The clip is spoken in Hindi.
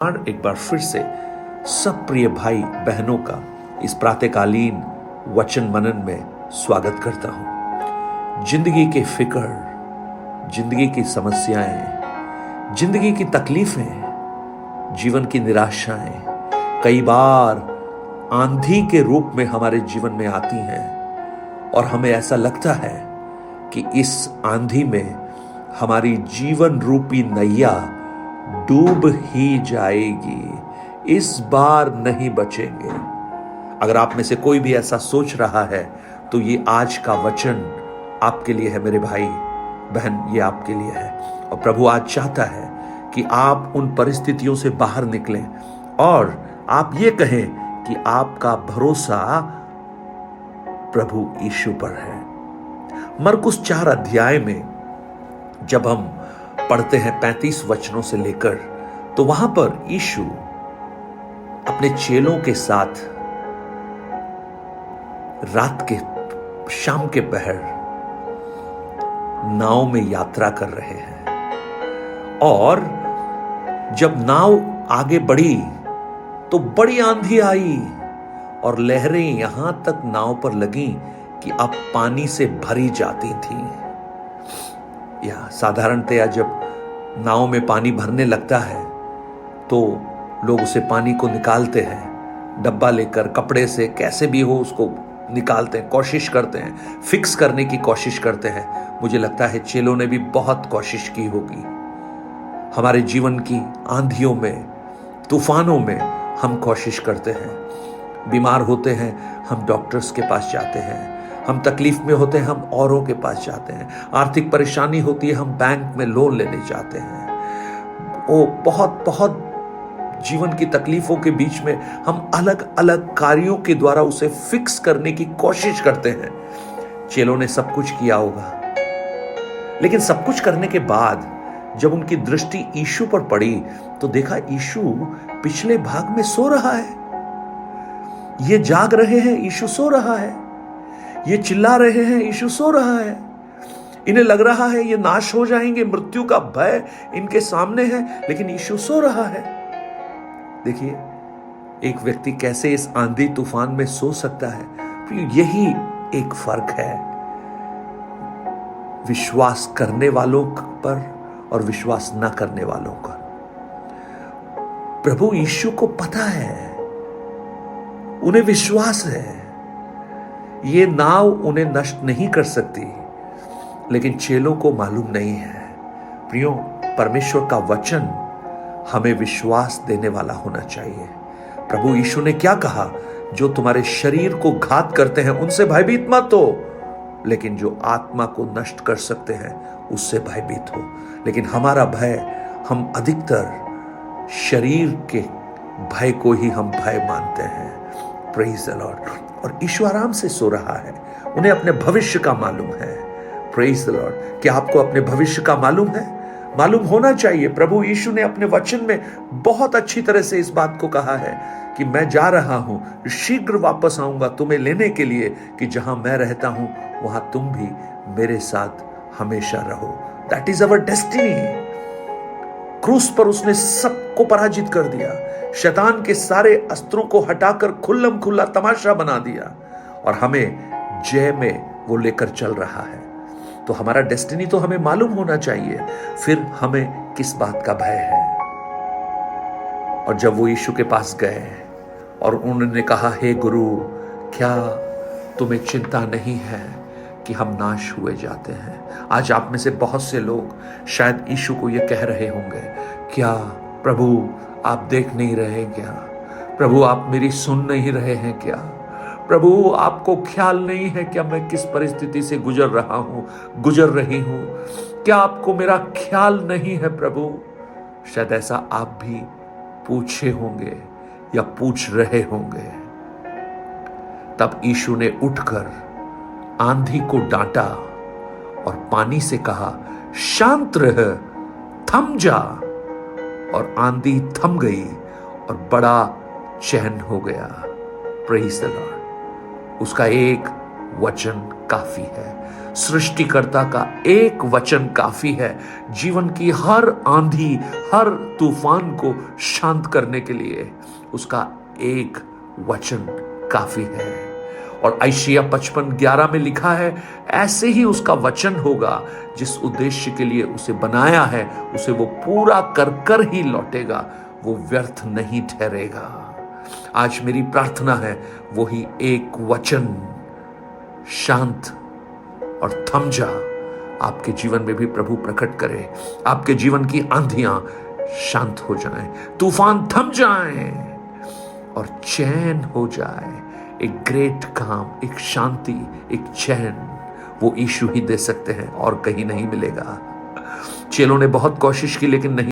और एक बार फिर से सब प्रिय भाई बहनों का इस प्रातःकालीन वचन मनन में स्वागत करता हूं। जिंदगी के फिक्र, जिंदगी की समस्याएं, जिंदगी की तकलीफें, जीवन की निराशाएं कई बार आंधी के रूप में हमारे जीवन में आती हैं और हमें ऐसा लगता है कि इस आंधी में हमारी जीवन रूपी नैया डूब ही जाएगी, इस बार नहीं बचेंगे। अगर आप में से कोई भी ऐसा सोच रहा है तो ये आज का वचन आपके लिए है मेरे भाई बहन, ये आपके लिए है। और प्रभु आज चाहता है कि आप उन परिस्थितियों से बाहर निकलें और आप ये कहें कि आपका भरोसा प्रभु यीशु पर है। मरकुस 4 अध्याय में जब हम पढ़ते हैं 35 वचनों से लेकर, तो वहां पर यीशु अपने चेलों के साथ रात के शाम के पहर नाव में यात्रा कर रहे हैं और जब नाव आगे बढ़ी तो बड़ी आंधी आई और लहरें यहां तक नाव पर लगी कि अब पानी से भरी जाती थी। या साधारणतया जब नाव में पानी भरने लगता है तो लोग उसे पानी को निकालते हैं, डब्बा लेकर कपड़े से कैसे भी हो उसको निकालते हैं, कोशिश करते हैं, फिक्स करने की कोशिश करते हैं। मुझे लगता है चेलों ने भी बहुत कोशिश की होगी। हमारे जीवन की आंधियों में, तूफानों में हम कोशिश करते हैं। बीमार होते हैं हम डॉक्टर्स के पास जाते हैं, हम तकलीफ में होते हैं हम औरों के पास जाते हैं, आर्थिक परेशानी होती है हम बैंक में लोन लेने जाते हैं। वो बहुत बहुत जीवन की तकलीफों के बीच में हम अलग अलग कार्यों के द्वारा उसे फिक्स करने की कोशिश करते हैं। चेलों ने सब कुछ किया होगा, लेकिन सब कुछ करने के बाद जब उनकी दृष्टि यीशु पर पड़ी तो देखा यीशु पिछले भाग में सो रहा है। ये जाग रहे हैं, यीशु सो रहा है। ये चिल्ला रहे हैं, यीशु सो रहा है। इन्हें लग रहा है ये नाश हो जाएंगे, मृत्यु का भय इनके सामने है, लेकिन यीशु सो रहा है। देखिए एक व्यक्ति कैसे इस आंधी तूफान में सो सकता है। यही एक फर्क है विश्वास करने वालों पर और विश्वास न करने वालों का। प्रभु यीशु को पता है, उन्हें विश्वास है ये नाव उन्हें नष्ट नहीं कर सकती, लेकिन चेलों को मालूम नहीं है। प्रियो, परमेश्वर का वचन हमें विश्वास देने वाला होना चाहिए। प्रभु यीशु ने क्या कहा? जो तुम्हारे शरीर को घात करते हैं उनसे भयभीत मत हो, लेकिन जो आत्मा को नष्ट कर सकते हैं उससे भयभीत हो। लेकिन हमारा भय, हम अधिकतर शरीर के भय को ही हम भय मानते हैं। Praise the Lord. और यीशु आराम से सो रहा है, उन्हें अपने भविष्य का मालूम है। Praise the Lord. क्या आपको अपने भविष्य का मालूम है? मालूम होना चाहिए। प्रभु यीशु ने अपने वचन में बहुत अच्छी तरह से इस बात को कहा है कि मैं जा रहा हूं, शीघ्र वापस आऊंगा तुम्हें लेने के लिए, कि जहां मैं रहता हूं वहां तुम भी मेरे साथ हमेशा रहो। That is our destiny. क्रूस पर उसने सबको पराजित कर दिया, शैतान के सारे अस्त्रों को हटाकर खुल्लम खुल्ला तमाशा बना दिया और हमें जय में वो लेकर चल रहा है। तो हमारा डेस्टिनी तो हमें मालूम होना चाहिए, फिर हमें किस बात का भय है। और जब वो यीशु के पास गए और उन्होंने कहा, हे गुरु, क्या तुम्हें चिंता नहीं है कि हम नाश हुए जाते हैं? आज आप में से बहुत से लोग शायद यीशु को यह कह रहे होंगे, क्या प्रभु आप देख नहीं रहे क्या? प्रभु आप मेरी सुन नहीं रहे हैं क्या? प्रभु आपको ख्याल नहीं है क्या मैं किस परिस्थिति से गुजर रहा हूं, गुजर रही हूं? क्या आपको मेरा ख्याल नहीं है प्रभु? शायद ऐसा आप भी पूछे होंगे या पूछ रहे होंगे। तब यीशु ने उठकर आंधी को डांटा और पानी से कहा, शांत रह, थम जा। और आंधी थम गई और बड़ा चैन हो गया। Praise the Lord. उसका एक वचन काफी है। सृष्टिकर्ता का एक वचन काफी है जीवन की हर आंधी, हर तूफान को शांत करने के लिए। उसका एक वचन काफी है। और यशायाह 55:11 में लिखा है, ऐसे ही उसका वचन होगा, जिस उद्देश्य के लिए उसे बनाया है उसे वो पूरा कर कर ही लौटेगा, वो व्यर्थ नहीं ठहरेगा। आज मेरी प्रार्थना है वही एक वचन शांत और थम जा आपके जीवन में भी प्रभु प्रकट करे। आपके जीवन की आंधियां शांत हो जाएं, तूफान थम जाएं और चैन हो जाए। एक ग्रेट काम, एक शांति, एक चैन वो यीशु ही दे सकते हैं और कहीं नहीं मिलेगा। चेलों ने बहुत कोशिश की लेकिन नहीं